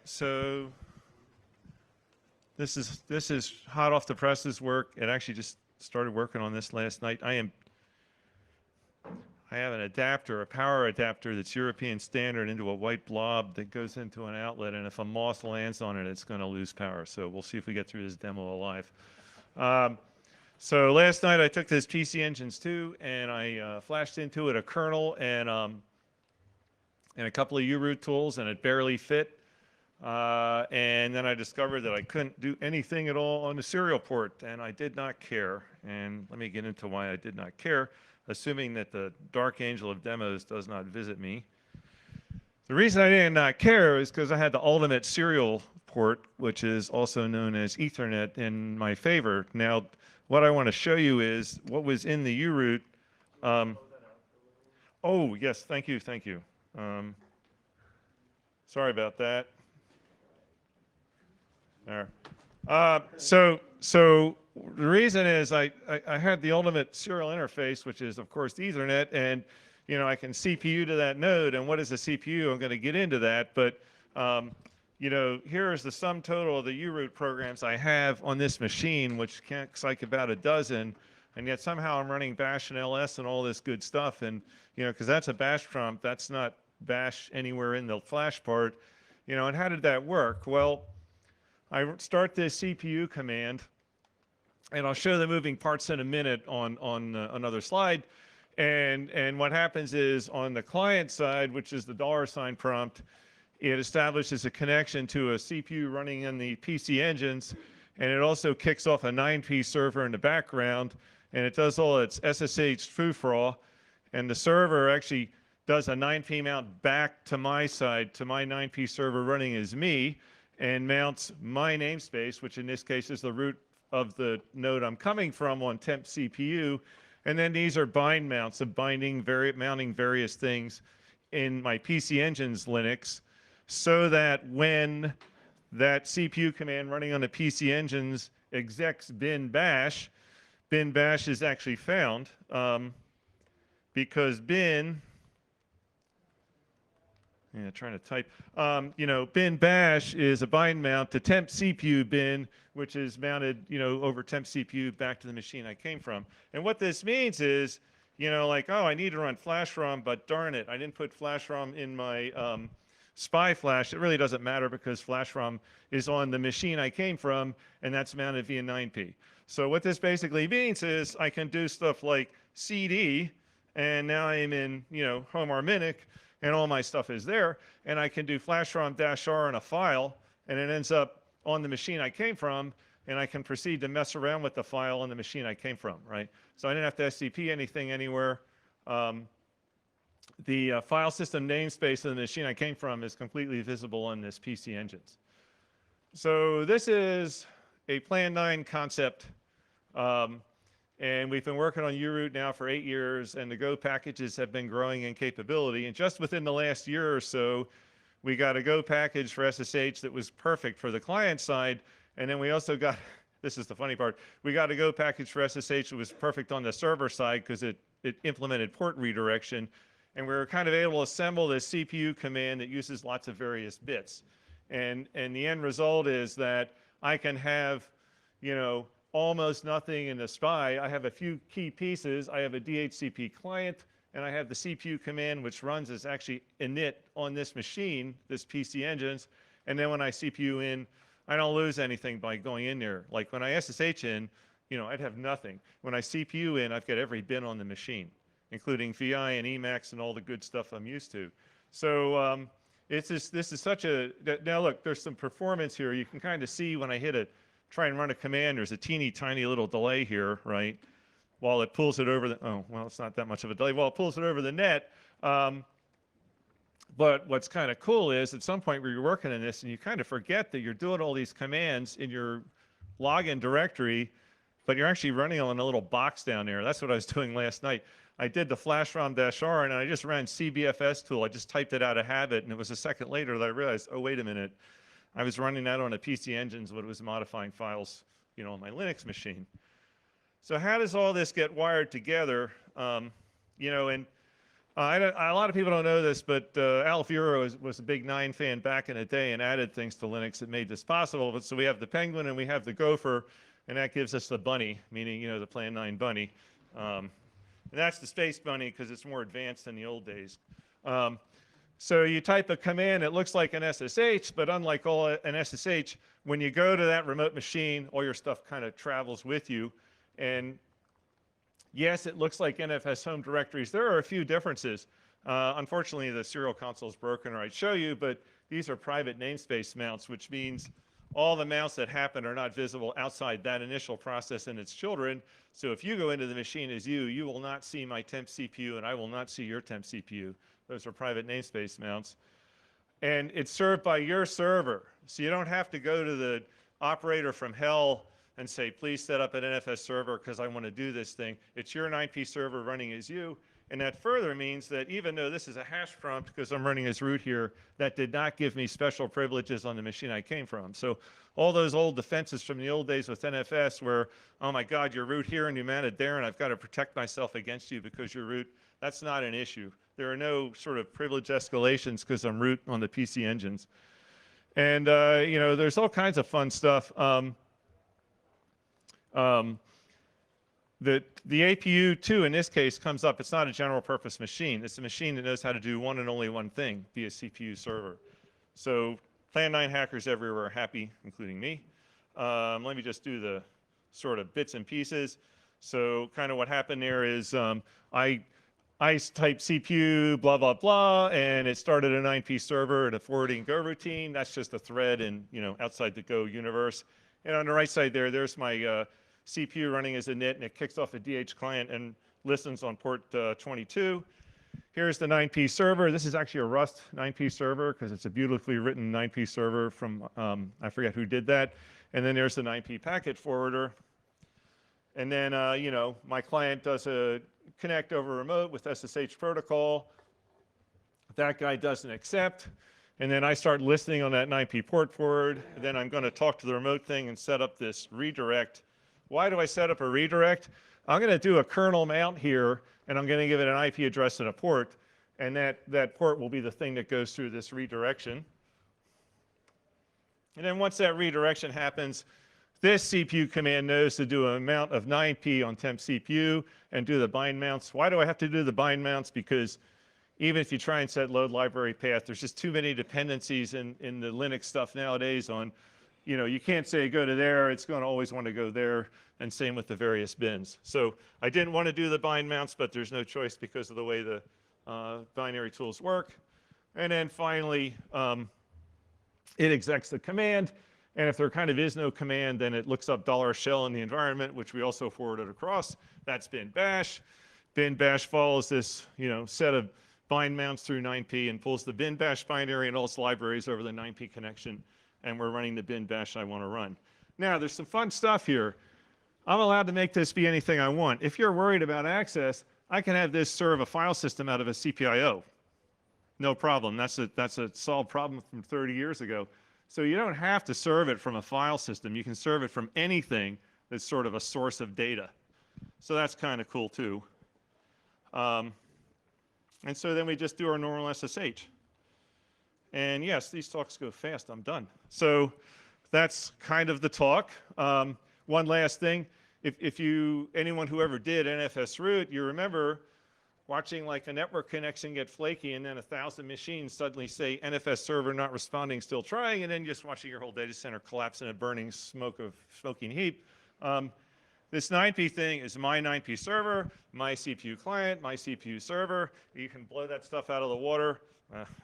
So this is hot off the presses work. It actually just started working on this last night. I have an adapter, a power adapter that's European standard into a white blob that goes into an outlet, and if a moth lands on it, it's going to lose power. So we'll see if we get through this demo alive. So last night I took this PC Engines 2 and I flashed into it a kernel and a couple of uroot tools, and it barely fit. And then I discovered that I couldn't do anything at all on the serial port, and I did not care. And let me get into why I did not care, assuming that the dark angel of demos does not visit me. The reason I did not care is because I had the ultimate serial port, which is also known as Ethernet, in my favor. Now, what I want to show you is what was in the uroot. Oh, yes, thank you. Sorry about that. There. So the reason is I had the ultimate serial interface, which is, of course, Ethernet, and I can CPU to that node. And what is a CPU? I'm going to get into that, but here is the sum total of the uroot programs I have on this machine, which looks like about a dozen, and yet somehow I'm running bash and ls and all this good stuff, and because that's a bash prompt, that's not bash anywhere in the flash part, and how did that work? Well, I start this CPU command, and I'll show the moving parts in a minute on another slide. And what happens is on the client side, which is the $sign prompt, it establishes a connection to a CPU running in the PC Engines, and it also kicks off a 9P server in the background, and it does all its SSH foo-froth, and the server actually does a 9P mount back to my side, to my 9P server running as me, and mounts my namespace, which in this case is the root of the node I'm coming from on temp CPU. And then these are bind mounts of mounting various things in my PC Engines Linux, so that when that CPU command running on the PC Engines execs bin bash is actually found, because bin, trying to type. Bin bash is a bind mount to temp CPU bin, which is mounted, over temp CPU back to the machine I came from. And what this means is, like, oh, I need to run flash ROM, but darn it, I didn't put flash ROM in my SPI flash. It really doesn't matter because flash ROM is on the machine I came from, and that's mounted via 9P. So what this basically means is I can do stuff like CD, and now I'm in, home Arminic, and all my stuff is there, and I can do flash ROM-R in a file, and it ends up on the machine I came from, and I can proceed to mess around with the file on the machine I came from, right? So I didn't have to SCP anything anywhere. The file system namespace of the machine I came from is completely visible on this PC Engines. So this is a Plan 9 concept. And we've been working on uroot now for 8 years, and the Go packages have been growing in capability. And just within the last year or so, we got a Go package for SSH that was perfect for the client side. And then we also got, this is the funny part, we got a Go package for SSH that was perfect on the server side because it implemented port redirection. And we were kind of able to assemble this CPU command that uses lots of various bits. And the end result is that I can have, almost nothing in the SPI. I have a few key pieces. I have a DHCP client, and I have the CPU command, which runs as actually init on this machine, this PC Engines. And then when I CPU in, I don't lose anything by going in there. Like when I SSH in, I'd have nothing. When I CPU in, I've got every bin on the machine, including VI and Emacs and all the good stuff I'm used to. So this is such a, now look, there's some performance here. You can kind of see when I hit it, try and run a command, there's a teeny tiny little delay here, right? While it pulls it over the, oh, well, it's not that much of a delay. While it pulls it over the net. But what's kind of cool is at some point where you're working in this and you kind of forget that you're doing all these commands in your login directory, but you're actually running on a little box down there. That's what I was doing last night. I did the flash ROM-R and I just ran CBFS tool. I just typed it out of habit, and it was a second later that I realized, oh, wait a minute. I was running that on a PC Engines, but it was modifying files, on my Linux machine. So how does all this get wired together? And A lot of people don't know this, but Al Furo was a big 9 fan back in the day and added things to Linux that made this possible. But so we have the penguin and we have the gopher, and that gives us the bunny, meaning, you know, the Plan 9 bunny. And that's the space bunny because it's more advanced than the old days. So you type a command, it looks like an SSH, but unlike an SSH, when you go to that remote machine, all your stuff kind of travels with you. And yes, it looks like NFS home directories. There are a few differences. Unfortunately, the serial console is broken, or I'd show you, but these are private namespace mounts, which means all the mounts that happen are not visible outside that initial process and its children. So if you go into the machine as you will not see my temp CPU, and I will not see your temp CPU. Those are private namespace mounts. And it's served by your server. So you don't have to go to the operator from hell and say, please set up an NFS server because I want to do this thing. It's your 9P server running as you. And that further means that even though this is a hash prompt because I'm running as root here, that did not give me special privileges on the machine I came from. So all those old defenses from the old days with NFS where, oh my God, you're root here and you mounted there and I've got to protect myself against you because you're root, that's not an issue. There are no sort of privilege escalations because I'm root on the PC engines. And, you know, there's all kinds of fun stuff. The APU, too, in this case, comes up. It's not a general purpose machine. It's a machine that knows how to do one and only one thing, be a CPU server. So Plan 9 hackers everywhere are happy, including me. Let me just do the sort of bits and pieces. So kind of what happened there is I typed CPU, blah, blah, blah, and it started a 9P server and a forwarding Go routine. That's just a thread in, you know, outside the Go universe. And on the right side there, there's my CPU running as a NIT, and it kicks off a DH client and listens on port 22. Here's the 9P server. This is actually a Rust 9P server because it's a beautifully written 9P server from, I forget who did that. And then there's the 9P packet forwarder. And then, you know, my client does a connect over remote with SSH protocol. That guy doesn't accept. And then I start listening on that 9P port forward. And then I'm going to talk to the remote thing and set up this redirect. Why do I set up a redirect? I'm going to do a kernel mount here, and I'm going to give it an IP address and a port. And that port will be the thing that goes through this redirection. And then once that redirection happens, this CPU command knows to do a mount of 9P on temp CPU and do the bind mounts. Why do I have to do the bind mounts? Because even if you try and set load library path, there's just too many dependencies in the Linux stuff nowadays on, you know, you can't say go to there, it's going to always want to go there, and same with the various bins. So I didn't want to do the bind mounts, but there's no choice because of the way the binary tools work. And then finally, it execs the command. And if there kind of is no command, then it looks up $shell in the environment, which we also forwarded across. That's bin bash. Bin bash follows this, you know, set of bind mounts through 9P and pulls the bin bash binary and all its libraries over the 9P connection. And we're running the bin bash I want to run. Now, there's some fun stuff here. I'm allowed to make this be anything I want. If you're worried about access, I can have this serve a file system out of a CPIO. No problem. That's a solved problem from 30 years ago. So you don't have to serve it from a file system. You can serve it from anything that's sort of a source of data. So that's kind of cool, too. And so then we just do our normal SSH. And yes, these talks go fast. I'm done. So that's kind of the talk. One last thing. If anyone who ever did NFS root, you remember watching like a network connection get flaky and then 1,000 machines suddenly say NFS server not responding, still trying, and then just watching your whole data center collapse in a burning smoking heap. This 9P thing is my 9P server, my CPU client, my CPU server. You can blow that stuff out of the water.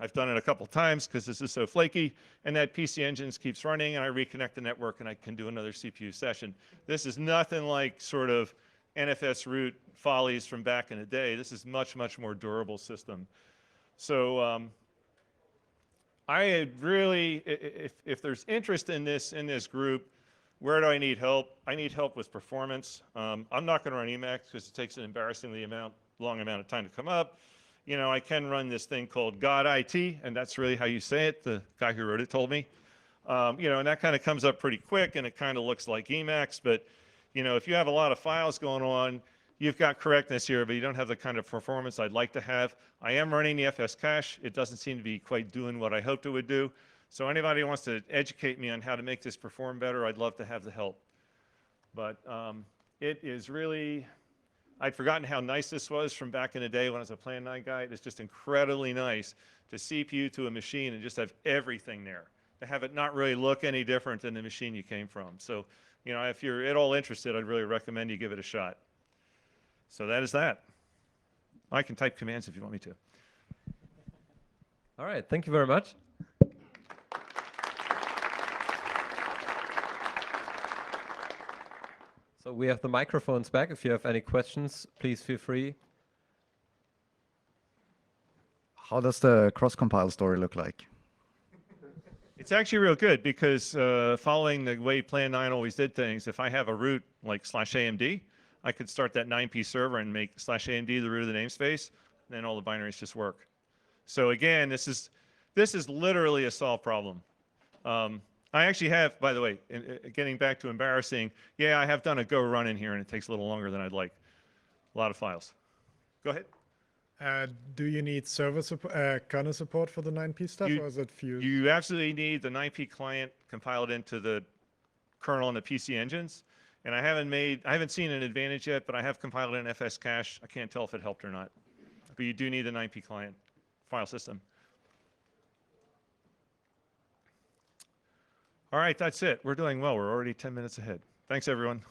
I've done it a couple times because this is so flaky, and that PC engines keeps running, and I reconnect the network, and I can do another CPU session. This is nothing like sort of NFS root follies from back in the day. This is much, much more durable system. So I really, if there's interest in this group, where do I need help? I need help with performance. I'm not going to run Emacs because it takes an embarrassingly long amount of time to come up. You know, I can run this thing called God IT, and that's really how you say it. The guy who wrote it told me. You know, and that kind of comes up pretty quick, and it kind of looks like Emacs. But, you know, if you have a lot of files going on, you've got correctness here, but you don't have the kind of performance I'd like to have. I am running the FS cache. It doesn't seem to be quite doing what I hoped it would do. So anybody who wants to educate me on how to make this perform better, I'd love to have the help. But it is really, I'd forgotten how nice this was from back in the day when I was a Plan 9 guy. It's just incredibly nice to CPU to a machine and just have everything there. To have it not really look any different than the machine you came from. So, you know, if you're at all interested, I'd really recommend you give it a shot. So that is that. I can type commands if you want me to. All right, thank you very much. So we have the microphones back. If you have any questions, please feel free. How does the cross-compile story look like? It's actually real good because following the way Plan 9 always did things, if I have a root like /AMD, I could start that 9P server and make /AMD the root of the namespace, and then all the binaries just work. So again, this is literally a solved problem. I actually have, by the way, getting back to embarrassing, yeah, I have done a Go run in here, and it takes a little longer than I'd like. A lot of files. Go ahead. Do you need server kernel support for the 9P stuff, or is it fused? You absolutely need the 9P client compiled into the kernel and the PC engines. And I haven't seen an advantage yet, but I have compiled an FS cache. I can't tell if it helped or not. But you do need the 9P client file system. All right, that's it. We're doing well. We're already 10 minutes ahead. Thanks, everyone.